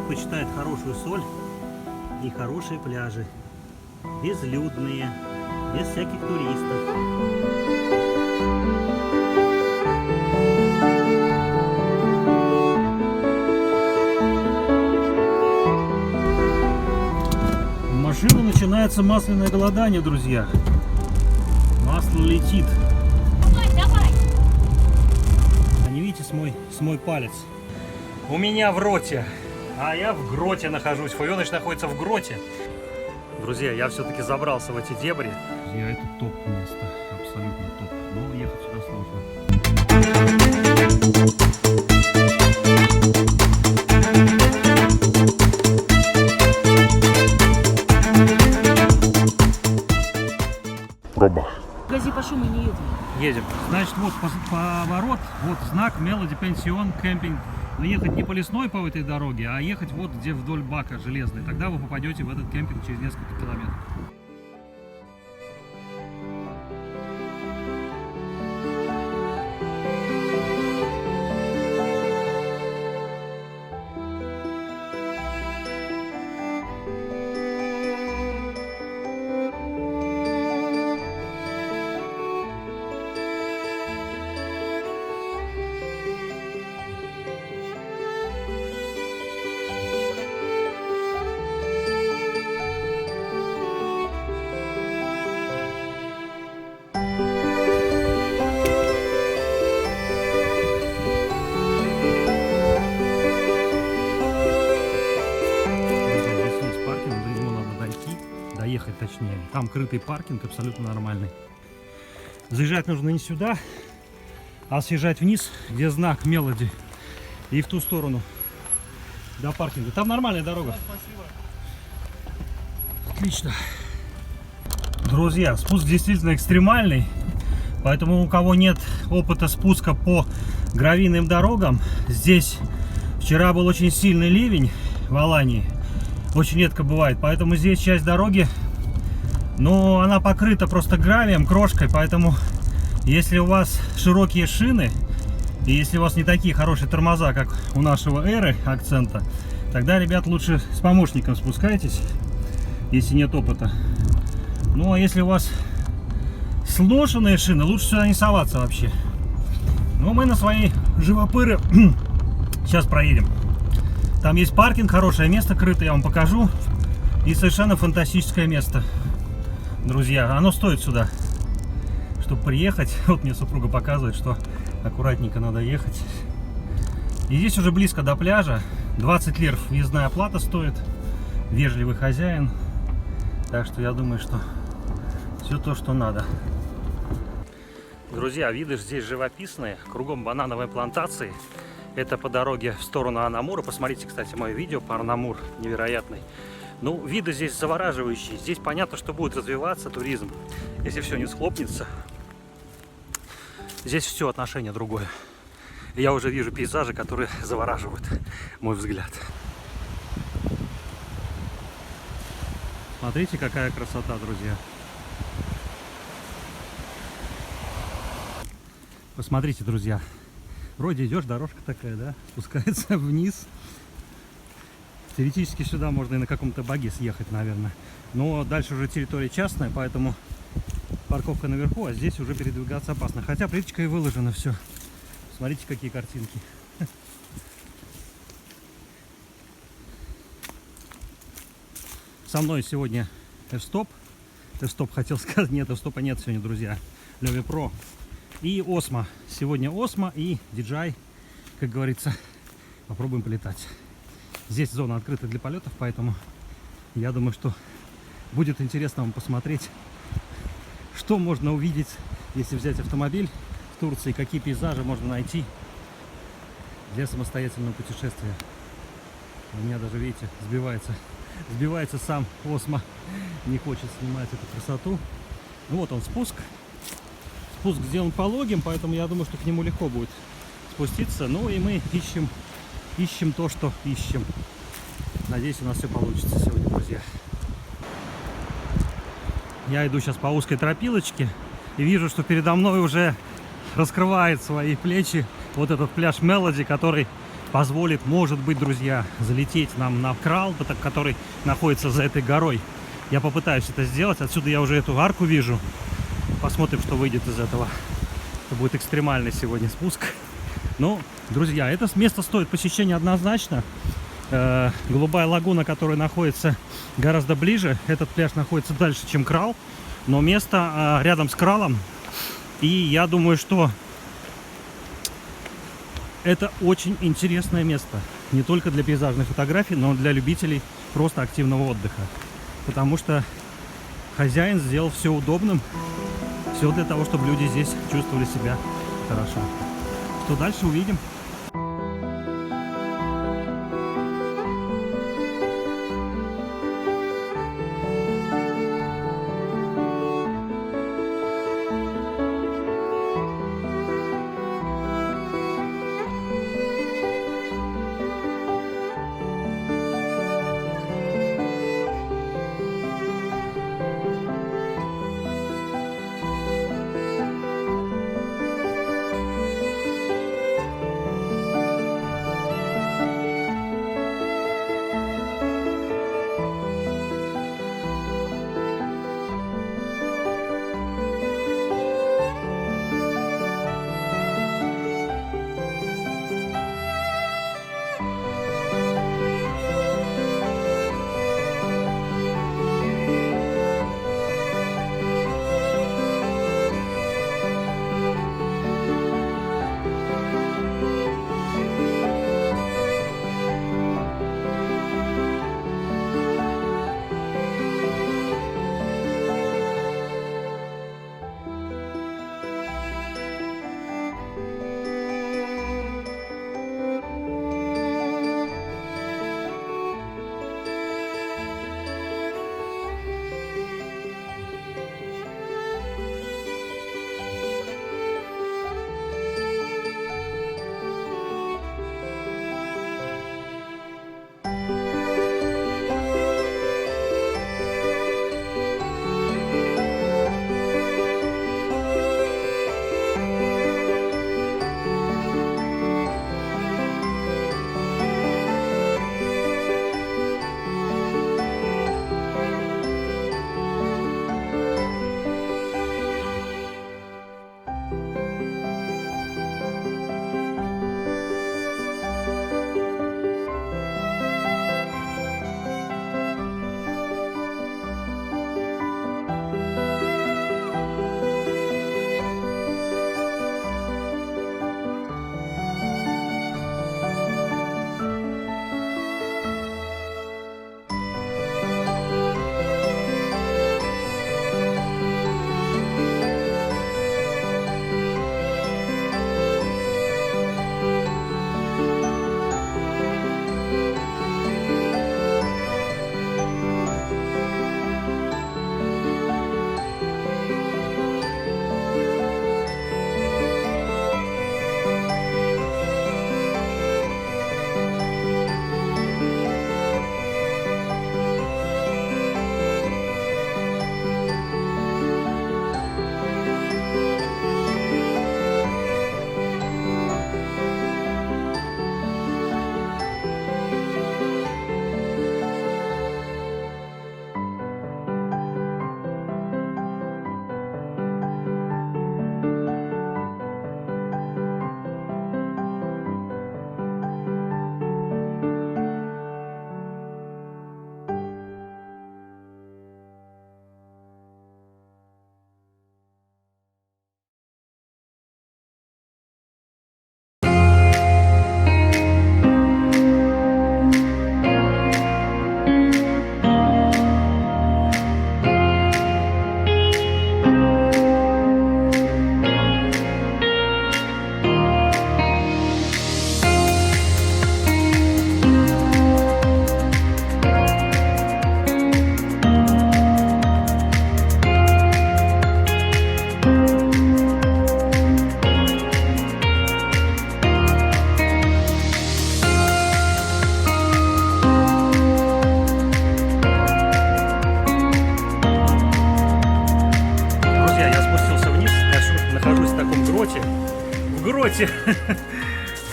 предпочитает хорошую соль и хорошие пляжи. Безлюдные, без всяких туристов. У машины начинается масляное голодание, друзья. Масло летит. Давай, давай. А не видите с мой палец? У меня в роте. А я в гроте нахожусь. Фуёныч находится в гроте. Друзья, я все-таки забрался в эти дебри. Друзья, это топ место. Абсолютно топ. Но ехать сюда сложно. Проба. Гази по шуму не едем. Едем. Значит, вот поворот, вот знак Мелоди Пенсион Кемпинг. Но ехать не по лесной по этой дороге, а ехать вот где вдоль бака железной. Тогда вы попадете в этот кемпинг через несколько километров. Доехать точнее. Там крытый паркинг, абсолютно нормальный. Заезжать нужно не сюда, а съезжать вниз, где знак Мелоди, и в ту сторону до паркинга. Там нормальная дорога. Отлично. Друзья, спуск действительно экстремальный, поэтому у кого нет опыта спуска по гравийным дорогам, здесь вчера был очень сильный ливень в Алании. Очень редко бывает, поэтому здесь часть дороги, но она покрыта просто гравием, крошкой, поэтому если у вас широкие шины и если у вас не такие хорошие тормоза, как у нашего Эры акцента, тогда, ребят, лучше с помощником спускайтесь, если нет опыта. Ну а если у вас сношенные шины, лучше сюда не соваться вообще. Но мы на свои живопыры сейчас проедем. Там есть паркинг, хорошее место крытое, я вам покажу. И совершенно фантастическое место, друзья. Оно стоит сюда, чтобы приехать. Вот мне супруга показывает, что аккуратненько надо ехать. И здесь уже близко до пляжа. 20 лир въездная оплата стоит. Вежливый хозяин. Так что я думаю, что все то, что надо. Друзья, виды здесь живописные. Кругом банановые плантации. Это по дороге в сторону Анамура. Посмотрите, кстати, мое видео по Анамур. Невероятный. Ну, виды здесь завораживающие. Здесь понятно, что будет развиваться туризм, если все не схлопнется. Здесь все отношение другое. Я уже вижу пейзажи, которые завораживают мой взгляд. Смотрите, какая красота, друзья. Посмотрите, друзья. Вроде идешь, дорожка такая, да, спускается вниз. Теоретически сюда можно и на каком-то баги съехать, наверное. Но дальше уже территория частная, поэтому парковка наверху, а здесь уже передвигаться опасно. Хотя плиточкой выложено все. Смотрите, какие картинки. Со мной сегодня F-Stop. F-Stop хотел сказать, нет, F-Stop нет сегодня, друзья. Леви Pro. И Osmo. Сегодня Osmo и DJI, как говорится, попробуем полетать. Здесь зона открыта для полетов, поэтому я думаю, что будет интересно вам посмотреть, что можно увидеть, если взять автомобиль в Турции, какие пейзажи можно найти для самостоятельного путешествия. У меня даже, видите, сбивается сам Osmo, не хочет снимать эту красоту. Ну вот он спуск. Спуск сделан пологим, поэтому я думаю, что к нему легко будет спуститься. Ну и мы ищем то, что ищем. Надеюсь, у нас все получится сегодня, друзья. Я иду сейчас по узкой тропилочке и вижу, что передо мной уже раскрывает свои плечи вот этот пляж Мелоди, который позволит, может быть, друзья, залететь нам на крал, который находится за этой горой. Я попытаюсь это сделать. Отсюда я уже эту арку вижу. Посмотрим, что выйдет из этого. Это будет экстремальный сегодня спуск. Ну, друзья, это место стоит посещения однозначно. Голубая лагуна, которая находится гораздо ближе. Этот пляж находится дальше, чем крал. Но место рядом с кралом. И я думаю, что это очень интересное место. Не только для пейзажных фотографий, но и для любителей просто активного отдыха. Потому что хозяин сделал все удобным. Все для того, чтобы люди здесь чувствовали себя хорошо. Что дальше, увидим.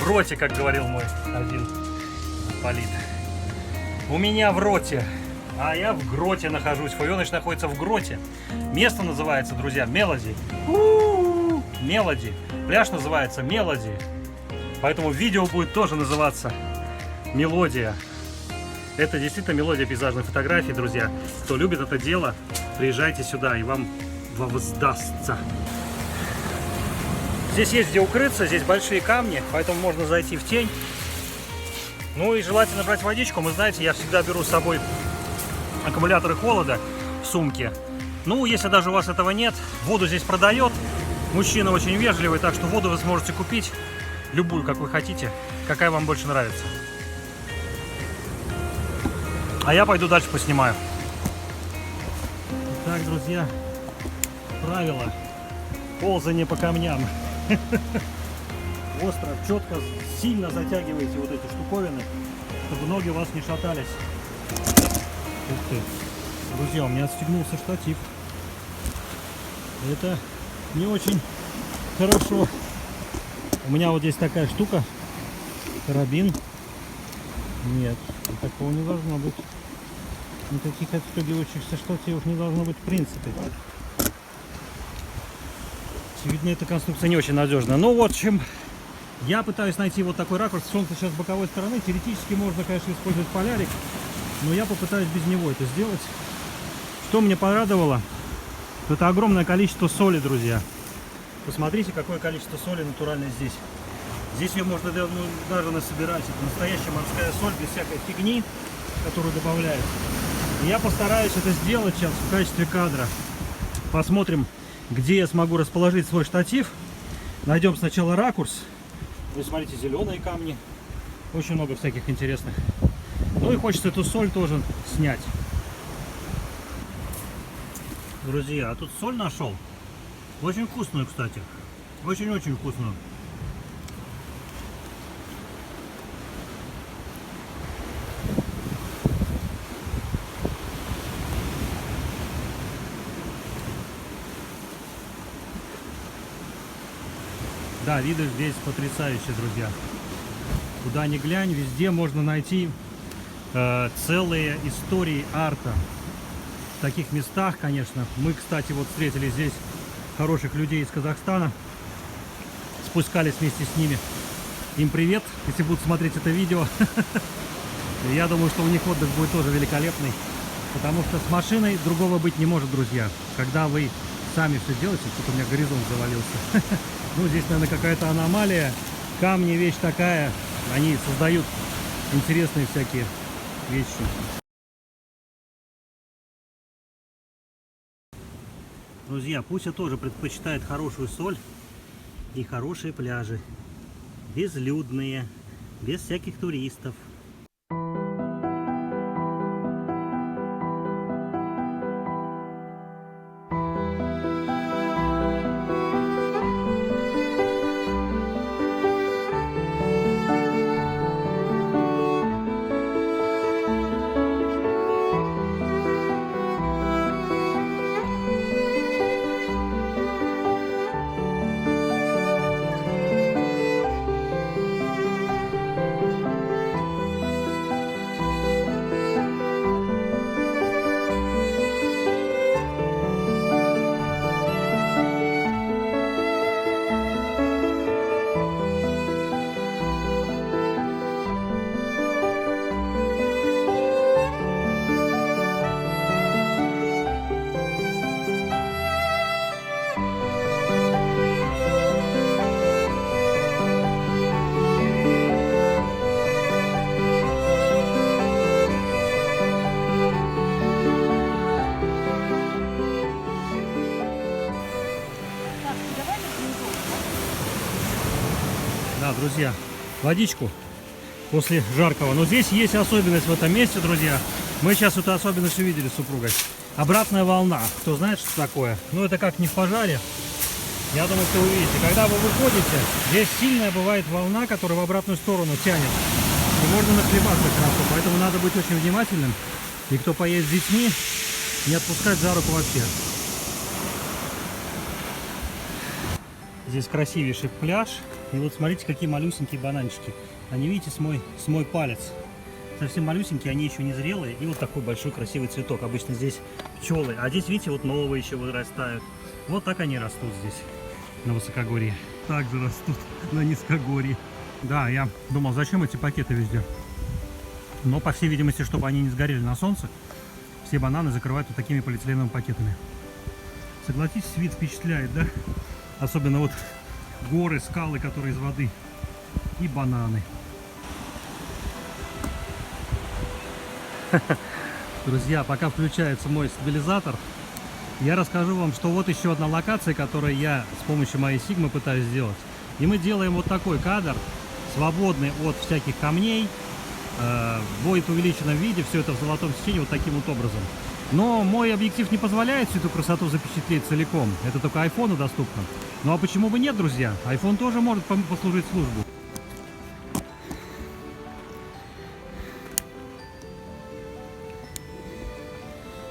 в роте, как говорил мой один полит. У меня в роте, а я в гроте нахожусь. Фуёныч находится в гроте. Место называется, друзья, Мелоди. Мелоди. Пляж называется Мелоди. Поэтому видео будет тоже называться Мелодия. Это действительно мелодия пейзажной фотографии, друзья. Кто любит это дело, приезжайте сюда, и вам воздастся. Здесь есть где укрыться, здесь большие камни, поэтому можно зайти в тень. Ну и желательно брать водичку. Вы знаете, я всегда беру с собой аккумуляторы холода в сумке. Ну, если даже у вас этого нет, воду здесь продает. Мужчина очень вежливый, так что воду вы сможете купить любую, как вы хотите, какая вам больше нравится. А я пойду дальше поснимаю. Итак, друзья, правило ползания по камням. Остров четко, сильно затягиваете вот эти штуковины, чтобы ноги у вас не шатались. Ух ты. Друзья, у меня отстегнулся штатив. Это не очень хорошо. У меня вот здесь такая штука, карабин. Нет, такого не должно быть. Никаких отстегивающихся штативов не должно быть в принципе. Очевидно, эта конструкция не очень надежная. Ну вот, чем я пытаюсь найти вот такой ракурс. Солнце сейчас с боковой стороны. Теоретически можно, конечно, использовать полярик, но я попытаюсь без него это сделать. Что меня порадовало, это огромное количество соли, друзья. Посмотрите, какое количество соли натуральной здесь. Здесь ее можно даже насобирать. Это настоящая морская соль, без всякой фигни, которую добавляют. И я постараюсь это сделать сейчас в качестве кадра. Посмотрим, где я смогу расположить свой штатив. Найдем сначала ракурс. Вы смотрите, зеленые камни. Очень много всяких интересных. Ну и хочется эту соль тоже снять. Друзья, а тут соль нашел. Очень вкусную, кстати. Очень-очень вкусную. Да, виды здесь потрясающие, друзья. Куда ни глянь, везде можно найти целые истории арта. В таких местах, конечно. Мы, кстати, вот встретили здесь хороших людей из Казахстана. Спускались вместе с ними. Им привет, если будут смотреть это видео. Я думаю, что у них отдых будет тоже великолепный. Потому что с машиной другого быть не может, друзья. Когда вы сами все делаете, тут у меня горизонт завалился. Ну, здесь, наверное, какая-то аномалия. Камни, вещь такая. Они создают интересные всякие вещи. Друзья, Пуся тоже предпочитает хорошую соль и хорошие пляжи. Безлюдные, без всяких туристов. Да, друзья, водичку после жаркого. Но здесь есть особенность в этом месте, друзья. Мы сейчас эту особенность увидели с супругой. Обратная волна. Кто знает, что такое? Ну, это как не в пожаре. Я думаю, что вы увидите. Когда вы выходите, здесь сильная бывает волна, которая в обратную сторону тянет. И можно нахлебаться хорошо. Поэтому надо быть очень внимательным. И кто поедет с детьми, не отпускать за руку вообще. Здесь красивейший пляж. И вот смотрите, какие малюсенькие бананчики. Они, видите, с мой палец. Совсем малюсенькие, они еще не зрелые. И вот такой большой красивый цветок. Обычно здесь пчелы. А здесь, видите, вот новые еще вырастают. Вот так они растут здесь, на высокогорье. Так же растут на низкогорье. Да, я думал, зачем эти пакеты везде. Но, по всей видимости, чтобы они не сгорели на солнце, все бананы закрывают вот такими полиэтиленовыми пакетами. Согласитесь, вид впечатляет, да? Особенно вот горы, скалы, которые из воды. И бананы. Друзья, пока включается мой стабилизатор, я расскажу вам, что вот еще одна локация, которую я с помощью моей Sigma пытаюсь сделать. И мы делаем вот такой кадр, свободный от всяких камней, будет в увеличенном виде, все это в золотом сечении, вот таким вот образом. Но мой объектив не позволяет всю эту красоту запечатлеть целиком. Это только айфону доступно. Ну а почему бы нет, друзья? Айфон тоже может послужить службу.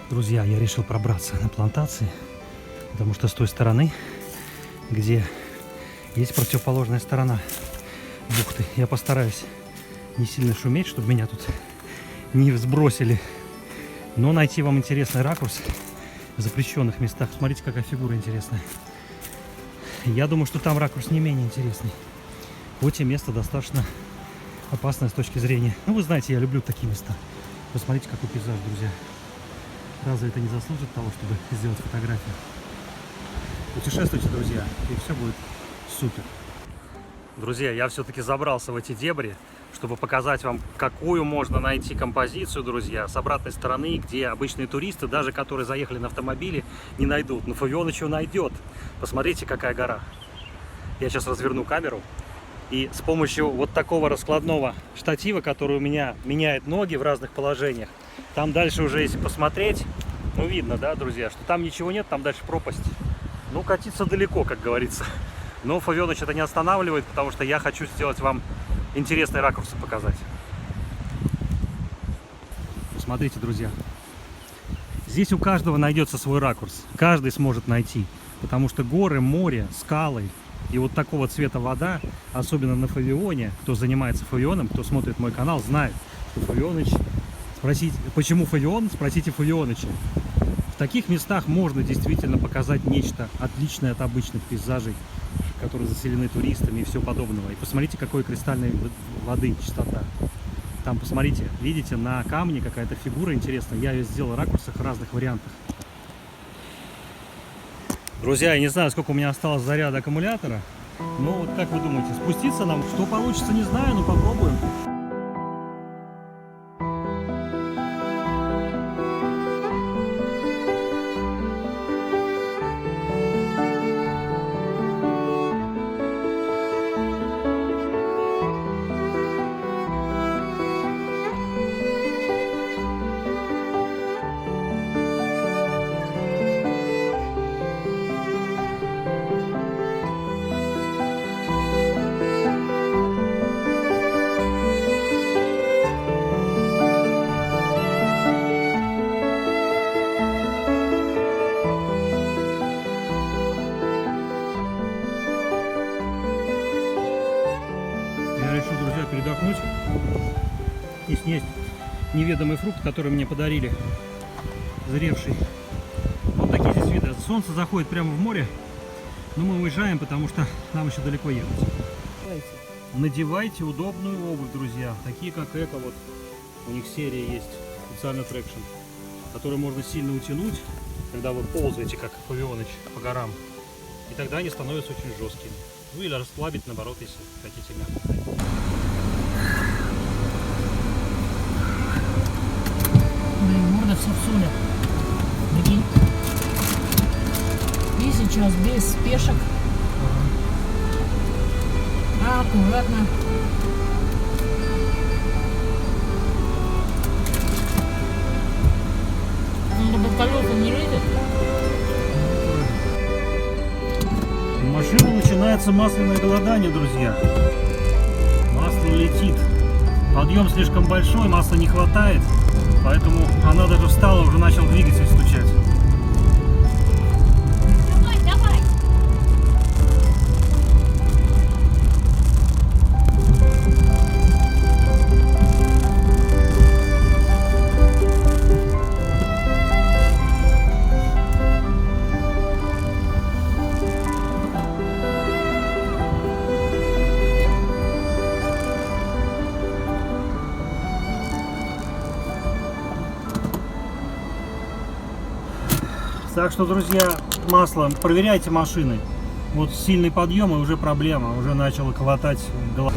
Друзья, я решил пробраться на плантации, потому что с той стороны, где есть противоположная сторона бухты, я постараюсь не сильно шуметь, чтобы меня тут не сбросили, но найти вам интересный ракурс в запрещенных местах. Смотрите, какая фигура интересная. Я думаю, что там ракурс не менее интересный. Хоть и место достаточно опасное с точки зрения. Ну, вы знаете, я люблю такие места. Посмотрите, какой пейзаж, друзья. Разве это не заслужит того, чтобы сделать фотографию? Путешествуйте, друзья, и все будет супер. Друзья, я все-таки забрался в эти дебри, чтобы показать вам, какую можно найти композицию, друзья, с обратной стороны, где обычные туристы, даже которые заехали на автомобиле, не найдут. Но Фавионыч его найдет. Посмотрите, какая гора. Я сейчас разверну камеру. И с помощью вот такого раскладного штатива, который у меня меняет ноги в разных положениях, там дальше уже, если посмотреть, ну видно, да, друзья, что там ничего нет, там дальше пропасть. Ну, катиться далеко, как говорится. Но Фавионыч это не останавливает, потому что я хочу сделать вам интересные ракурсы показать. Смотрите, друзья. Здесь у каждого найдется свой ракурс. Каждый сможет найти. Потому что горы, море, скалы и вот такого цвета вода, особенно на Фавионе, кто занимается Фавионом, кто смотрит мой канал, знает, что Фавионыч... Спросите, почему Фавион? Спросите Фавионыча. В таких местах можно действительно показать нечто отличное от обычных пейзажей, которые заселены туристами и все подобного. И посмотрите, какой кристальной воды чистота. Там, посмотрите, видите, на камне какая-то фигура интересная. Я ее сделал в ракурсах в разных вариантах. Друзья, я не знаю, сколько у меня осталось заряда аккумулятора. Но вот как вы думаете, спуститься нам? Что получится, не знаю, но попробуем. Передохнуть и съесть неведомый фрукт, который мне подарили, зревший. Вот такие здесь виды. Солнце заходит прямо в море, но мы уезжаем, потому что нам еще далеко ехать. Надевайте удобную обувь, друзья, такие как эко, вот у них серия есть, специально трекшн, который можно сильно утянуть, когда вы ползаете, как Фавионыч, по горам, и тогда они становятся очень жесткими. Ну или расслабить, наоборот, если хотите мягко. Морда вся в соли. Прикинь. И сейчас без спешек. Аккуратно. Надо под колеса не лезет. У машины начинается масляное голодание, друзья. Масло летит. Подъем слишком большой, масла не хватает. Поэтому она даже встала, уже начал двигатель стучать. Давай, давай. Так что, друзья, масло, проверяйте машины. Вот сильный подъем и уже проблема, уже начало колотать голова.